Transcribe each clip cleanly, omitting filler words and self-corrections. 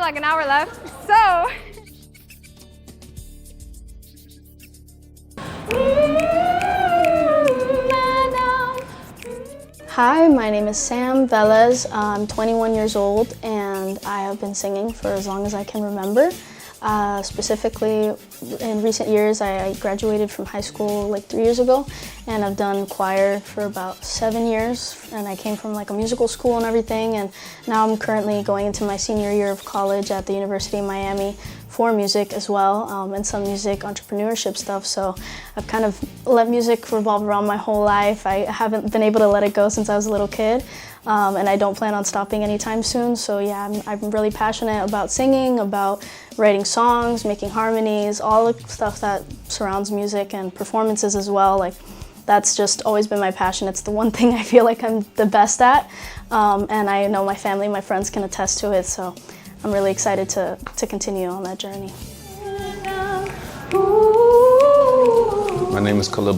like an hour left. So. Hi, my name is Sam Velez. I'm 21 years old and I have been singing for as long as I can remember. Specifically, in recent years, I graduated from high school like 3 years ago, and I've done choir for about 7 years, and I came from like a musical school and everything, and now I'm currently going into my senior year of college at the University of Miami for music as well, and some music entrepreneurship stuff. So I've kind of let music revolve around my whole life. I haven't been able to let it go since I was a little kid. And I don't plan on stopping anytime soon. So yeah, I'm really passionate about singing, about writing songs, making harmonies, all the stuff that surrounds music and performances as well. Like, that's just always been my passion. It's the one thing I feel like I'm the best at. And I know my family, my friends can attest to it. So I'm really excited to continue on that journey. My name is Kalil.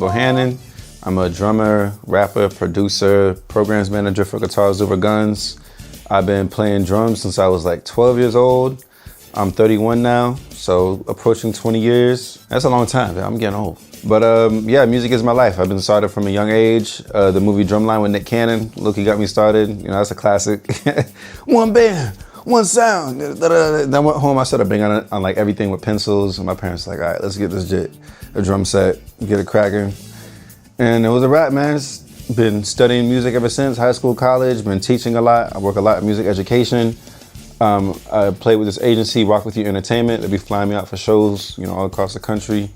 I'm a drummer, rapper, producer, programs manager for Guitars Over Guns. I've been playing drums since I was like 12 years old. I'm 31 now, so approaching 20 years. That's a long time, I'm getting old. But yeah, music is my life. I've been started from a young age. The movie Drumline with Nick Cannon, Loki got me started. You know, that's a classic. One band, one sound. Then I went home, I started banging on like everything with pencils. And my parents were like, all right, let's get this a drum set, get it cracking. And it was a wrap, man. It's been studying music ever since, high school, college, been teaching a lot. I work a lot in music education. I play with this agency, Rock With You Entertainment. They'll be flying me out for shows, you know, all across the country.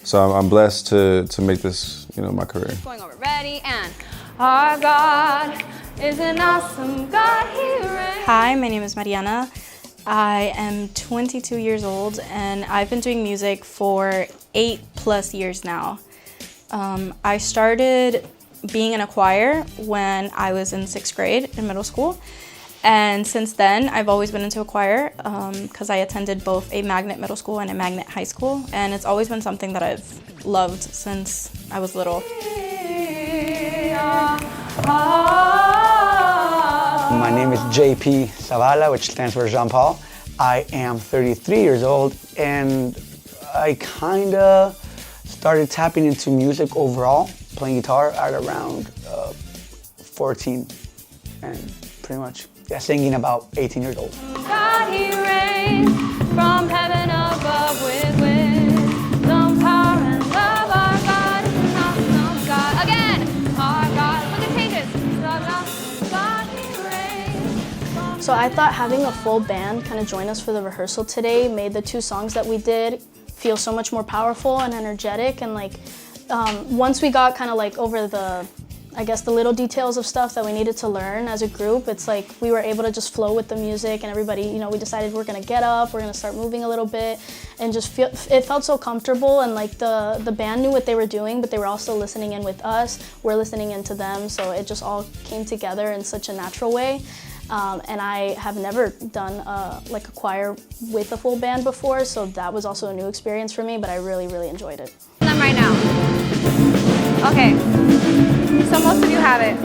So I'm blessed to make this, you know, my career. Going over, ready, and our God is an awesome God, He reigns. Hi, my name is Mariana. I am 22 years old and I've been doing music for 8+ years now. I started being in a choir when I was in 6th grade in middle school. And since then, I've always been into a choir because I attended both a magnet middle school and a magnet high school. And it's always been something that I've loved since I was little. My name is JP Zavala, which stands for Jean Paul. I am 33 years old and I kinda started tapping into music overall, playing guitar at around 14 and pretty much, yeah, singing about 18 years old. God, He reigns from heaven above with wisdom, power, and love. Our God is an awesome God. Again, our God. Look at changes. God, He reigns. So I thought having a full band kind of join us for the rehearsal today made the 2 songs that we did feel so much more powerful and energetic. And like, once we got kind of like over the, I guess, the little details of stuff that we needed to learn as a group, it's like we were able to just flow with the music, and everybody, you know, we decided we're gonna get up, we're gonna start moving a little bit, and just feel, it felt so comfortable. And like the band knew what they were doing, but they were also listening in with us, we're listening in to them, so it just all came together in such a natural way. And I have never done like a choir with a full band before, so that was also a new experience for me, but I really, really enjoyed it. Them right now. Okay, so most of you have it.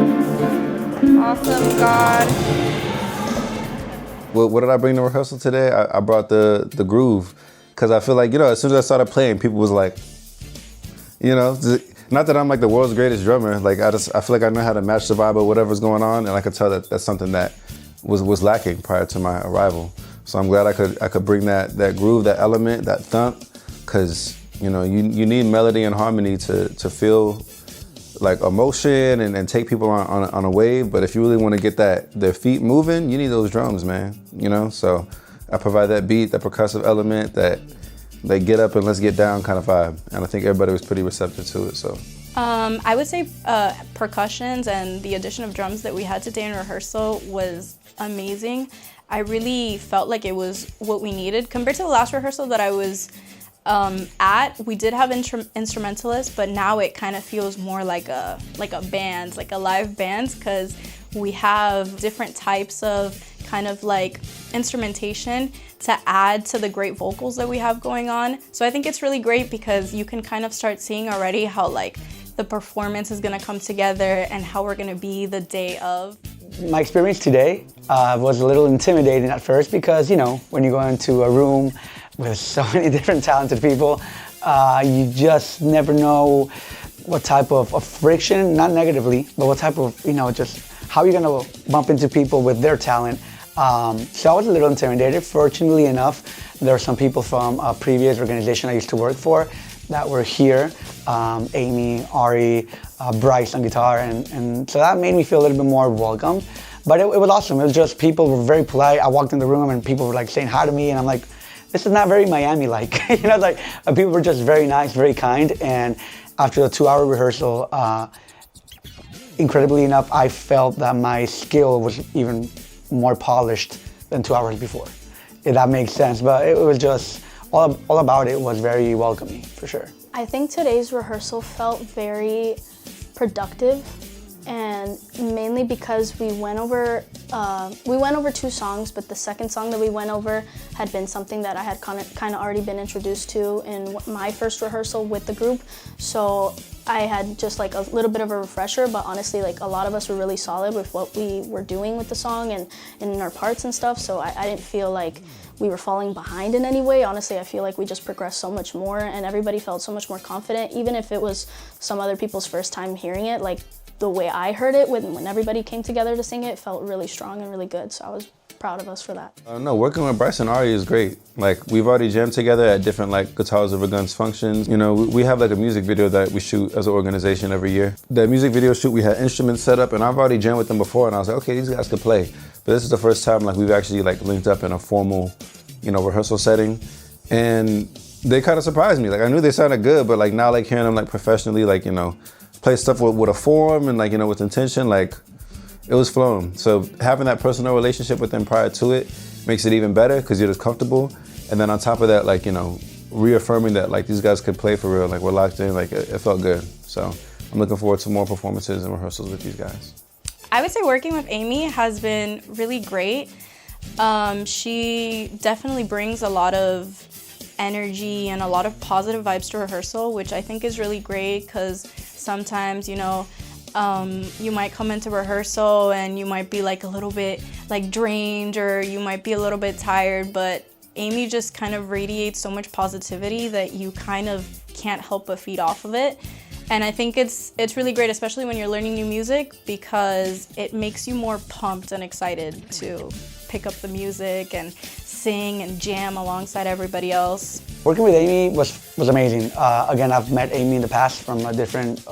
Awesome God. What did I bring to rehearsal today? I brought the groove, because I feel like, you know, as soon as I started playing, people was like, you know, not that I'm like the world's greatest drummer, like I feel like I know how to match the vibe of whatever's going on, and I could tell that that's something that was lacking prior to my arrival. So I'm glad I could bring that groove, that element, that thump, because you know you need melody and harmony to feel like emotion and take people on a wave. But if you really want to get their feet moving, you need those drums, man. You know, so I provide that beat, that percussive element, that they get up and let's get down kind of vibe. And I think everybody was pretty receptive to it, so. I would say percussions and the addition of drums that we had today in rehearsal was amazing. I really felt like it was what we needed. Compared to the last rehearsal that I was at, we did have instrumentalists, but now it kind of feels more like a band, like a live band, because we have different types of kind of like instrumentation to add to the great vocals that we have going on. So I think it's really great because you can kind of start seeing already how like the performance is gonna come together and how we're gonna be the day of. my experience today was a little intimidating at first because, you know, when you go into a room with so many different talented people, you just never know what type of friction, not negatively, but what type of, you know, just how you're gonna bump into people with their talent. So I was a little intimidated. Fortunately enough, there are some people from a previous organization I used to work for that were here. Aime, Ari, Bryce on guitar, and so that made me feel a little bit more welcome. But it was awesome. It was just, people were very polite. I walked in the room and people were like saying hi to me, and I'm like, this is not very Miami-like. You know, like people were just very nice, very kind. And after the 2-hour rehearsal, incredibly enough, I felt that my skill was even more polished than 2 hours before, if that makes sense. But it was just, all about it was very welcoming, for sure. I think today's rehearsal felt very productive, and mainly because we went over 2 songs, but the second song that we went over had been something that I had kind of already been introduced to in my first rehearsal with the group. So I had just like a little bit of a refresher, but honestly, like a lot of us were really solid with what we were doing with the song and in our parts and stuff. So I didn't feel like we were falling behind in any way. Honestly, I feel like we just progressed so much more, and everybody felt so much more confident, even if it was some other people's first time hearing it. Like the way I heard it when everybody came together to sing it felt really strong and really good. So I was proud of us for that. No, working with Bryce and Ari is great. Like, we've already jammed together at different like Guitars Over Guns functions. You know, we have like a music video that we shoot as an organization every year. The music video shoot, we had instruments set up, and I've already jammed with them before, and I was like, okay, these guys could play. But this is the first time like we've actually like linked up in a formal, you know, rehearsal setting, and they kind of surprised me. Like, I knew they sounded good, but like now like hearing them like professionally, like, you know, play stuff with a form and like, you know, with intention, like it was flowing. So having that personal relationship with them prior to it makes it even better because you're just comfortable. And then on top of that, like, you know, reaffirming that like these guys could play for real, like we're locked in, like it felt good. So I'm looking forward to more performances and rehearsals with these guys. I would say working with Aime has been really great. She definitely brings a lot of energy and a lot of positive vibes to rehearsal, which I think is really great because sometimes, you know, you might come into rehearsal and you might be like a little bit like drained, or you might be a little bit tired, but Aime just kind of radiates so much positivity that you kind of can't help but feed off of it. And I think it's really great, especially when you're learning new music, because it makes you more pumped and excited to pick up the music and sing and jam alongside everybody else. Working with Aime was amazing. Again, I've met Aime in the past from a different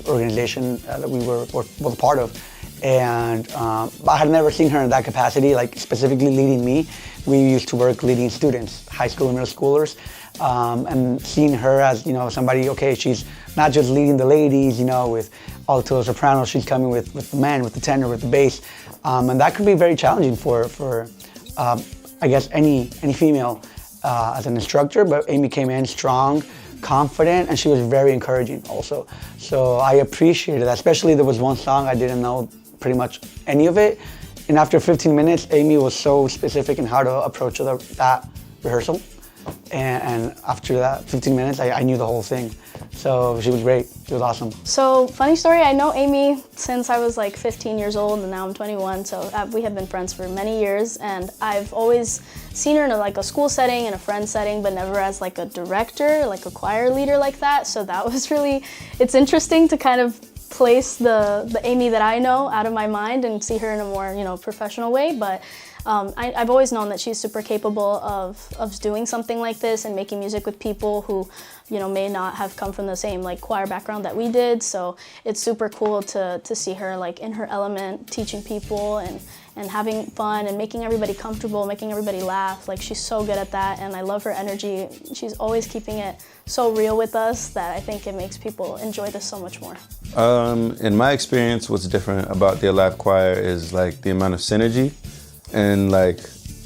organization that we were a part of, and I had never seen her in that capacity, like specifically leading me. We used to work leading students, high school and middle schoolers, and seeing her as, you know, somebody, okay, she's not just leading the ladies, you know, with alto, soprano, she's coming with the men, with the tenor, with the bass, and that could be very challenging for I guess any female as an instructor. But Aime came in strong, confident, and she was very encouraging also. So I appreciated that. Especially there was one song I didn't know pretty much any of it, and after 15 minutes, Aime was so specific in how to approach that rehearsal. And after that 15 minutes, I knew the whole thing. So she was great. She was awesome. So, funny story, I know Aime since I was like 15 years old, and now I'm 21, so we have been friends for many years, and I've always seen her in like a school setting and a friend setting, but never as like a director, like a choir leader like that. So that was really, it's interesting to kind of place the Aime that I know out of my mind and see her in a more, you know, professional way. But I've always known that she's super capable of doing something like this and making music with people who, you know, may not have come from the same like choir background that we did. So it's super cool to see her like in her element, teaching people and having fun and making everybody comfortable, making everybody laugh. Like, she's so good at that, and I love her energy. She's always keeping it so real with us that I think it makes people enjoy this so much more. In my experience, what's different about the Alive Choir is like the amount of synergy, and like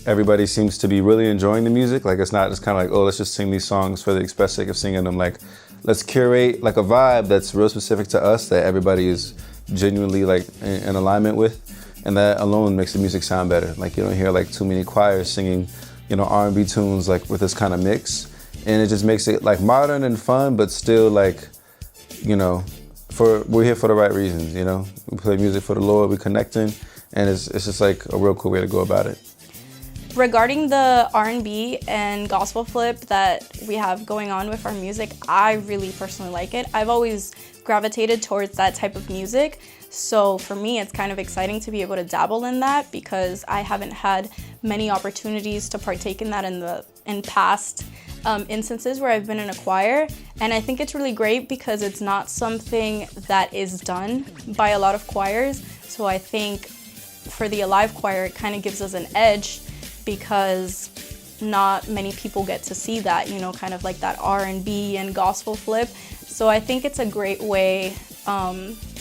everybody seems to be really enjoying the music. Like, it's not just kind of like, oh, let's just sing these songs for the express sake of singing them. Like, let's curate like a vibe that's real specific to us that everybody is genuinely like in alignment with. And that alone makes the music sound better. Like, you don't hear like too many choirs singing, you know, R&B tunes like with this kind of mix. And it just makes it like modern and fun, but still like, you know, we're here for the right reasons, you know? We play music for the Lord, we're connecting, and it's just like a real cool way to go about it. Regarding the R&B and gospel flip that we have going on with our music, I really personally like it. I've always gravitated towards that type of music. So for me, it's kind of exciting to be able to dabble in that because I haven't had many opportunities to partake in that in past instances where I've been in a choir. And I think it's really great because it's not something that is done by a lot of choirs. So I think for the Alive choir, it kind of gives us an edge because not many people get to see that, you know, kind of like that R&B and gospel flip. So I think it's a great way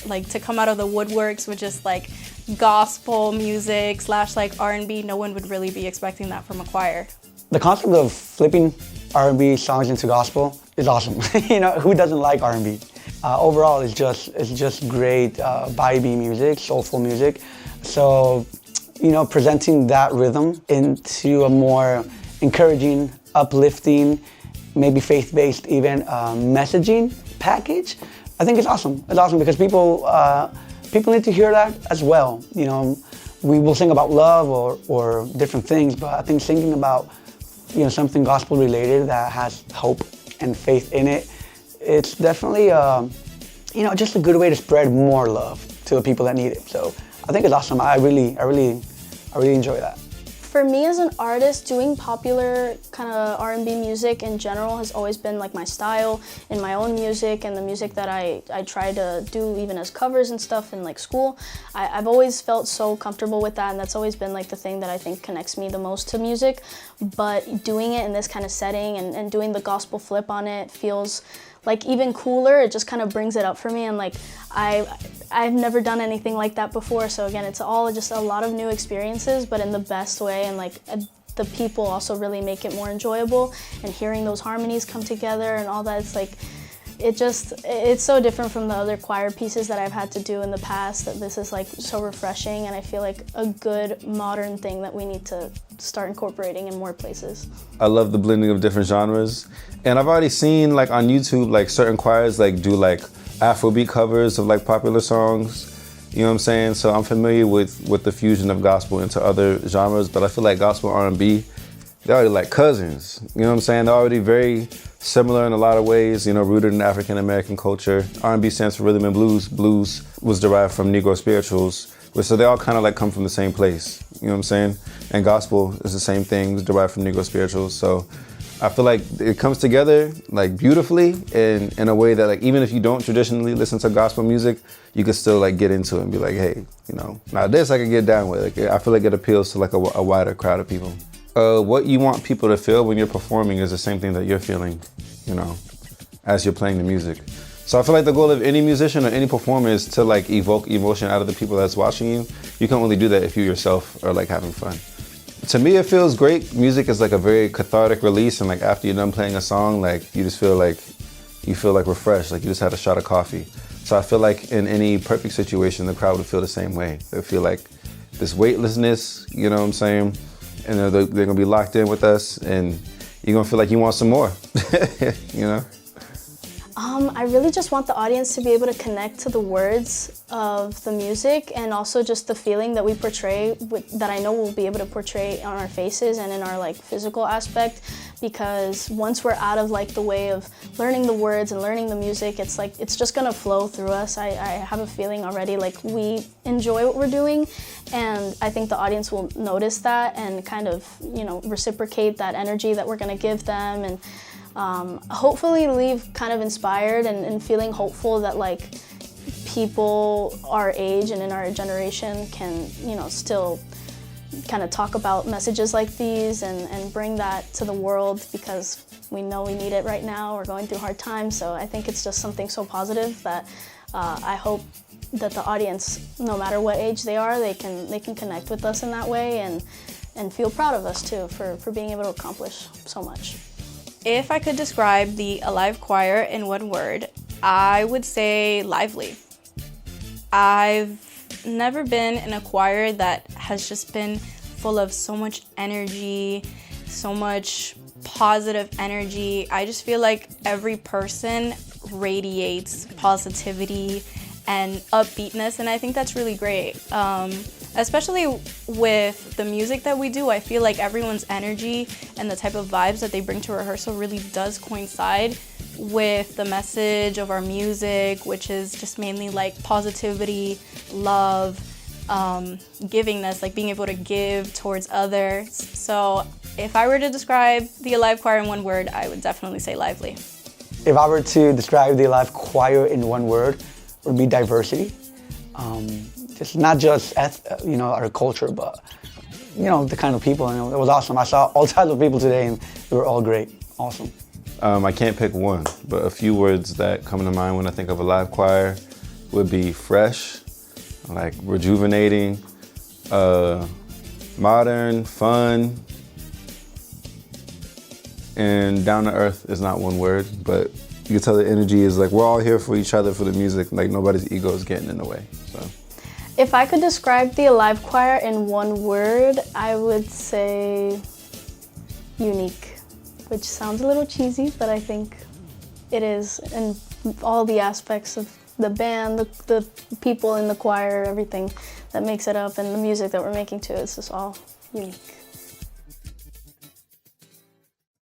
like to come out of the woodworks with just like gospel music / like R&B. No one would really be expecting that from a choir. The concept of flipping R&B songs into gospel is awesome. You know, who doesn't like R&B? Overall, it's just great vibey music, soulful music. So, you know, presenting that rhythm into a more encouraging, uplifting, maybe faith-based even messaging package, I think it's awesome. It's awesome because people need to hear that as well. You know, we will sing about love or different things, but I think singing about, you know, something gospel related that has hope and faith in it, it's definitely, you know, just a good way to spread more love to the people that need it. So I think it's awesome. I really enjoy that. For me as an artist, doing popular kind of R&B music in general has always been like my style in my own music and the music that I try to do even as covers and stuff in like school. I've always felt so comfortable with that, and that's always been like the thing that I think connects me the most to music. But doing it in this kind of setting and doing the gospel flip on it feels like even cooler. It just kind of brings it up for me, and like I've never done anything like that before. So again, it's all just a lot of new experiences, but in the best way, and like the people also really make it more enjoyable, and hearing those harmonies come together and all that, it's like it's so different from the other choir pieces that I've had to do in the past, that this is like so refreshing, and I feel like a good modern thing that we need to start incorporating in more places. I love the blending of different genres, and I've already seen like on YouTube like certain choirs like do like Afrobeat covers of like popular songs, you know what I'm saying? So I'm familiar with the fusion of gospel into other genres, but I feel like gospel R&B, they're already like cousins, you know what I'm saying? They're already very similar in a lot of ways, you know, rooted in African American culture. R&B stands for rhythm and blues. Blues was derived from Negro spirituals, so they all kind of like come from the same place, you know what I'm saying? And gospel is the same thing, it's derived from Negro spirituals. So I feel like it comes together like beautifully and in a way that like even if you don't traditionally listen to gospel music, you can still like get into it and be like, hey, you know, now this I can get down with. Like, I feel like it appeals to like a wider crowd of people. What you want people to feel when you're performing is the same thing that you're feeling, you know, as you're playing the music. So I feel like the goal of any musician or any performer is to like evoke emotion out of the people that's watching you. You can only do that if you yourself are like having fun. To me, it feels great. Music is like a very cathartic release, and like after you're done playing a song, like you just feel like refreshed, like you just had a shot of coffee. So I feel like in any perfect situation, the crowd would feel the same way. They feel like this weightlessness, you know what I'm saying? And they're gonna be locked in with us, and you're gonna feel like you want some more, you know? I really just want the audience to be able to connect to the words of the music, and also just the feeling that we portray, that I know we'll be able to portray on our faces and in our like physical aspect. Because once we're out of like the way of learning the words and learning the music, it's like it's just gonna flow through us. I have a feeling already like we enjoy what we're doing, and I think the audience will notice that and kind of, you know, reciprocate that energy that we're gonna give them, and hopefully leave kind of inspired and feeling hopeful that like people our age and in our generation can, you know, still kind of talk about messages like these and bring that to the world, because we know we need it right now. We're going through hard times, so I think it's just something so positive that I hope that the audience, no matter what age they are, they can connect with us in that way and feel proud of us too for being able to accomplish so much. If I could describe the Alive Choir in one word, I would say lively. I've never been in a choir that has just been full of so much energy, so much positive energy. I just feel like every person radiates positivity and upbeatness, and I think that's really great. Especially with the music that we do, I feel like everyone's energy and the type of vibes that they bring to rehearsal really does coincide with the message of our music, which is just mainly like positivity, love, givingness, like being able to give towards others. So if I were to describe the Alive Choir in one word, I would definitely say lively. If I were to describe the Alive Choir in one word, it would be diversity. Just not just our culture, but the kind of people. And it was awesome. I saw all types of people today, and they were all great. Awesome. I can't pick one, but a few words that come to mind when I think of a live choir would be fresh, like rejuvenating, modern, fun, and down to earth is not one word, but you can tell the energy is like we're all here for each other for the music, like nobody's ego is getting in the way. So, if I could describe the Alive Choir in one word, I would say unique, which sounds a little cheesy, but I think it is in all the aspects of the band, the people in the choir, everything that makes it up, and the music that we're making too. It's just all unique.